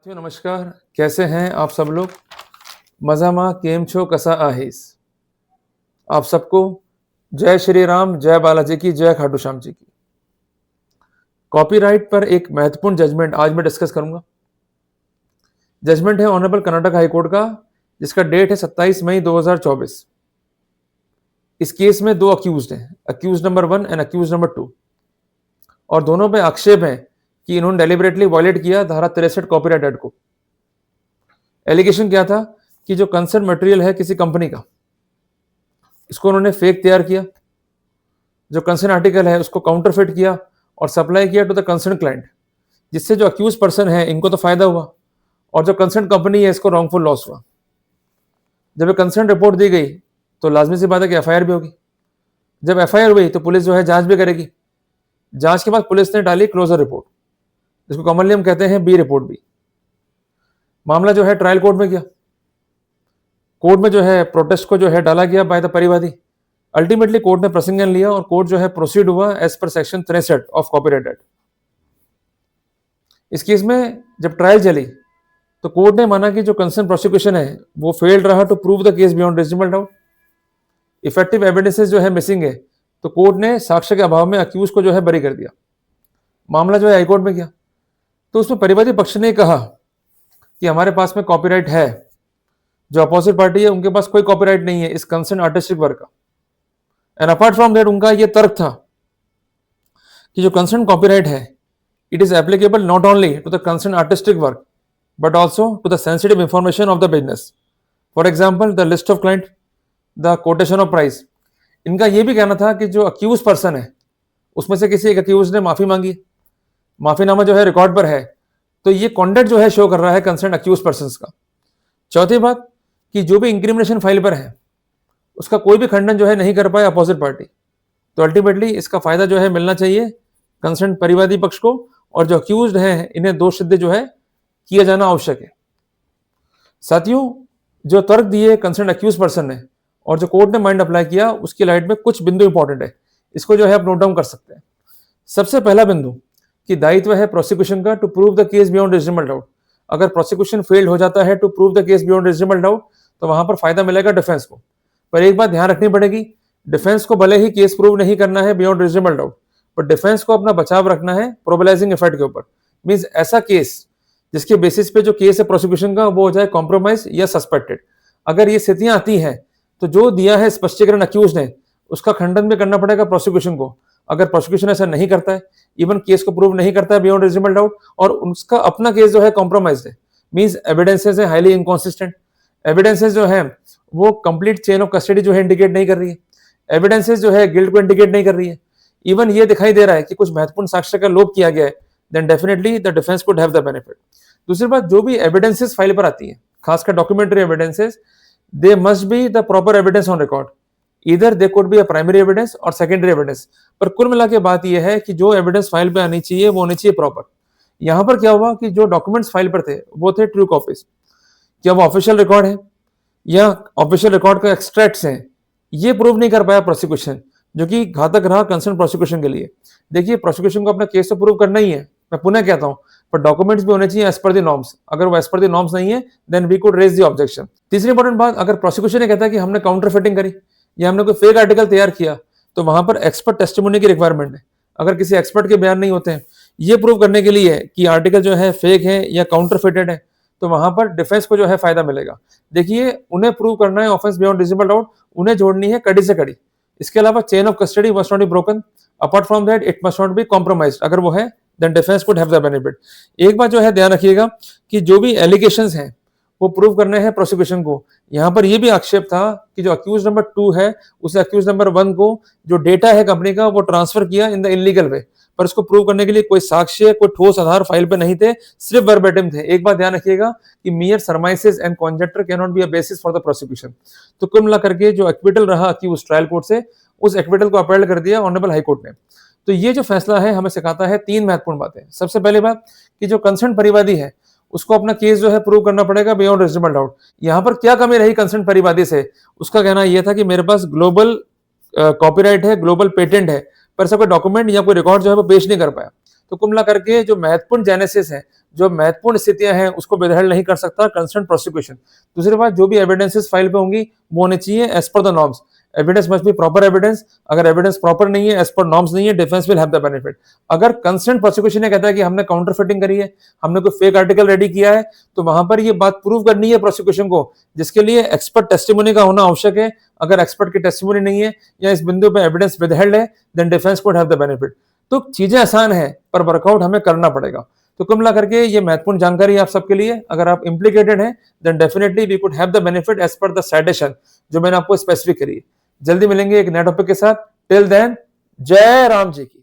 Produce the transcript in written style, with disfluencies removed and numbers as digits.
साथियों नमस्कार। कैसे हैं आप सब लोग? मजामा केम छो कसा आहेस? आप सबको जय श्री राम, जय बालाजी की, जय खाटू श्याम जी की। कॉपीराइट पर एक महत्वपूर्ण जजमेंट आज मैं डिस्कस करूंगा। जजमेंट है ऑनरेबल कर्नाटक हाई कोर्ट का, जिसका डेट है 27 मई 2024। इस केस में दो अक्यूज्ड हैं, accuse number 1 and accuse number 2, और दोनों पे आक्षेप है कि इन्होंने डेलिबरेटली वायलेट किया धारा 63 कॉपीराइट एक्ट को। एलिगेशन क्या था कि जो कंसर्न मटेरियल है किसी कंपनी का, इसको उन्होंने फेक तैयार किया, जो कंसर्न आर्टिकल है उसको काउंटरफिट किया और सप्लाई किया टू द कंसर्न क्लाइंट, जिससे जो अक्यूज पर्सन है इनको तो फायदा हुआ और जो कंसर्न कंपनी है इसको रॉन्गफुल लॉस हुआ। जब ये कंसर्न रिपोर्ट दी गई तो लाजमी सी बात है कि एफआईआर भी होगी। जब एफआईआर हुई तो पुलिस जो है जांच भी करेगी। जांच के बाद पुलिस ने डाली क्लोजर रिपोर्ट, जिसको कॉमनली हम कहते हैं बी रिपोर्ट भी। मामला जो है ट्रायल कोर्ट में गया। कोर्ट में जो है प्रोटेस्ट को जो है डाला गया बाय द परिवादी। अल्टीमेटली कोर्ट ने प्रसंज्ञान लिया और कोर्ट जो है प्रोसीड हुआ as per section 63 of copyright act. इस केस में जब ट्रायल चली तो कोर्ट ने माना कि जो कंसर्न प्रोसिक्यूशन है वो फेल्ड रहा to prove the case beyond reasonable doubt. Effective evidences जो है मिसिंग है, तो कोर्ट ने साक्ष्य के अभाव में अक्यूज को जो है बरी कर दिया। मामला जो है हाईकोर्ट में गया तो उसमें परिवादी पक्ष ने कहा कि हमारे पास में कॉपीराइट है, जो अपोजिट पार्टी है उनके पास कोई कॉपीराइट नहीं है इस कंसर्न आर्टिस्टिक वर्क का। एंड अपार्ट फ्रॉम दैट उनका यह तर्क था कि जो कंसर्न कॉपीराइट है it is applicable not only to the concern artistic work but also to the sensitive information of the business. For example the list of client, the quotation of price. इनका यह भी कहना था कि जो accused person है उसमें से किसी एक अक्यूज ने माफी मांगी, माफीनामा जो है रिकॉर्ड पर है, तो ये कॉन्डक्ट जो है शो कर रहा है कंसर्न अक्यूज पर्सन का। चौथी बात कि जो भी इंक्रिमिनेशन फाइल पर है उसका कोई भी खंडन जो है नहीं कर पाए अपोजिट पार्टी, तो अल्टीमेटली इसका फायदा जो है मिलना चाहिए कंसर्न परिवादी पक्ष को, और जो अक्यूज्ड हैं इन्हें दोष सिद्ध जो है किया जाना आवश्यक है। साथियों, जो तर्क दिए कंसर्न अक्यूज पर्सन ने और जो कोर्ट ने माइंड अप्लाई किया उसकी लाइट में कुछ बिंदु इंपॉर्टेंट है, इसको जो है आप नोट डाउन कर सकते हैं। सबसे पहला बिंदु कि दायित्व है प्रोसिक्यूशन का to prove the case beyond reasonable doubt. अगर प्रोसिक्यूशन फेल्ड हो जाता है to prove the case beyond reasonable doubt तो वहां पर फायदा मिलेगा डिफेंस को। पर एक बात ध्यान रखनी पड़ेगी, डिफेंस को भले ही केस प्रूव नहीं करना है बियॉन्ड रीजनेबल डाउट, पर डिफेंस को अपना बचाव रखना है प्रोबेलाइजिंग इफेक्ट के ऊपर। मींस ऐसा केस जिसके बेसिस पे जो केस है प्रोसिक्यूशन का वो हो जाए कॉम्प्रोमाइज या सस्पेक्टेड। अगर ये स्थितियां आती हैं तो जो दिया है स्पष्टीकरण अक्यूज ने उसका खंडन भी करना पड़ेगा प्रोसिक्यूशन को। अगर प्रोसिक्यूशन ऐसा नहीं करता है, इवन केस को प्रूव नहीं करता है बियॉन्ड रीजनेबल डाउट, और उसका अपना केस जो है कॉम्प्रोमाइज है, मींस एविडेंसेस है हाईली इनकॉन्सिस्टेंट, एविडेंसेस जो है वो कंप्लीट चेन ऑफ कस्टडी जो है इंडिकेट नहीं कर रही है, एविडेंसेस जो है गिल्ट को इंडिकेट नहीं कर रही है, इवन ये दिखाई दे रहा है कि कुछ महत्वपूर्ण साक्ष्य का लोप किया गया है, then definitely the defence could have the benefit. दूसरी बात, जो भी एविडेंसेस फाइल पर आती है, खासकर documentary evidences, they must be the proper evidence on record. इधर they could be a primary evidence और सेकेंडरी एविडेंस, पर कुल मिला के बात यह है कि जो एविडेंस फाइल पे आनी चाहिए वो होनी चाहिए प्रॉपर। यहां पर क्या हुआ कि जो डॉक्यूमेंट्स फाइल पर थे वो थे ट्रू कॉपीज। क्या वो ऑफिशियल रिकॉर्ड है या ऑफिशियल रिकॉर्ड का एक्सट्रैक्ट्स हैं, ये प्रूव नहीं कर पाया प्रोसिक्यूशन, जो कि घातक रहा कंसर्न प्रोसिक्यूशन के लिए। देखिए, प्रोसिक्यूशन को अपना केस तो प्रूव करना ही है, मैं पुनः कहता हूं, पर डॉक्यूमेंट्स भी होने चाहिए एज पर द नॉर्म्स। अगर वो एज पर द नॉर्म्स नहीं है then we could raise the objection. तीसरी इंपॉर्टेंट बात, अगर प्रोसिक्यूशन ने कहता है कि हमने काउंटर फिटिंग करी या हमने कोई फेक आर्टिकल तैयार किया, तो वहां पर एक्सपर्ट टेस्टिमोनी की रिक्वायरमेंट है। अगर किसी एक्सपर्ट के बयान नहीं होते हैं ये प्रूव करने के लिए कि आर्टिकल जो है फेक है या काउंटर फिटेड है, तो वहां पर डिफेंस को जो है फायदा मिलेगा। देखिए, उन्हें प्रूव करना है ऑफेंस बियॉन्ड रीजनेबल डाउट, उन्हें जोड़नी है कड़ी से कड़ी। इसके अलावा chain of custody must not be broken, apart from that it must not be compromised. अगर वो है then defence could have the benefit. एक बात जो है ध्यान रखिएगा कि जो भी एलिगेशंस हैं वो प्रूव करने हैं प्रोसिक्यूशन को। यहां पर यह भी आक्षेप था कि जो अक्यूज नंबर 2 है उसे अक्यूज नंबर 1 को जो डेटा है कंपनी का वो ट्रांसफर किया इन द इलीगल वे, पर इसको प्रूव करने के लिए कोई साक्ष्य, कोई ठोस आधार फाइल पे नहीं थे, सिर्फ वर्बेटिम थे। एक बात ध्यान रखिएगा कि mere surmises and conjecture can not be a basis for the prosecution. तो कुल मिला करके जो एक्विटल रहा अक्यूज ट्रायल कोर्ट से, उस एक्विटल को अपील कर दिया ऑनरेबल हाई कोर्ट ने। तो ये जो फैसला है हमें सिखाता है तीन महत्वपूर्ण बातें। सबसे पहली बात कि जो कंसर्न परिवादी है उसको अपना केस जो है प्रूव करना पड़ेगा बियॉन्ड रीजनेबल डाउट। यहां पर क्या कमी रही कंसर्न परिवादी से, उसका कहना यह था कि मेरे पास ग्लोबल कॉपीराइट है, ग्लोबल पेटेंट है, पर ऐसा कोई डॉक्यूमेंट या कोई रिकॉर्ड जो है वो पेश नहीं कर पाया। तो कुल मिला करके जो महत्वपूर्ण जेनेसिस है जो महत्वपूर्ण स्थितियां हैं उसको विदहेल्ड नहीं कर सकता कंसर्न प्रोसिक्यूशन। दूसरी बात, जो भी एविडेंसेस फाइल पे होंगी वो होने चाहिए as per the norms. Evidence must be proper evidence. अगर एविडेंस प्रॉपर नहीं है, एज पर नॉर्म्स नहीं है, defence will have the benefit. अगर कंसर्न प्रोसिक्यूशन ये कहता है कि हमने काउंटर फिटिंग करी है, हमने कोई फेक आर्टिकल रेडी किया है, तो वहां पर ये बात प्रूव करनी है प्रोसिक्यूशन को, जिसके लिए एक्सपर्ट टेस्टिमोनी का होना आवश्यक है। अगर एक्सपर्ट की टेस्टिमोनी नहीं है या इस बिंदु पे एविडेंस विदहेल्ड है, then defence could have the benefit. तो चीजें आसान है पर वर्कआउट हमें करना पड़ेगा। तो कुल मिला करके ये महत्वपूर्ण जानकारी आप सबके लिए, अगर आप इम्प्लीकेटेड हैं then definitely we could have the benefit as per the citation जो मैंने आपको स्पेसिफिक करी है। जल्दी मिलेंगे एक नए टॉपिक के साथ। टिल देन, जय राम जी की।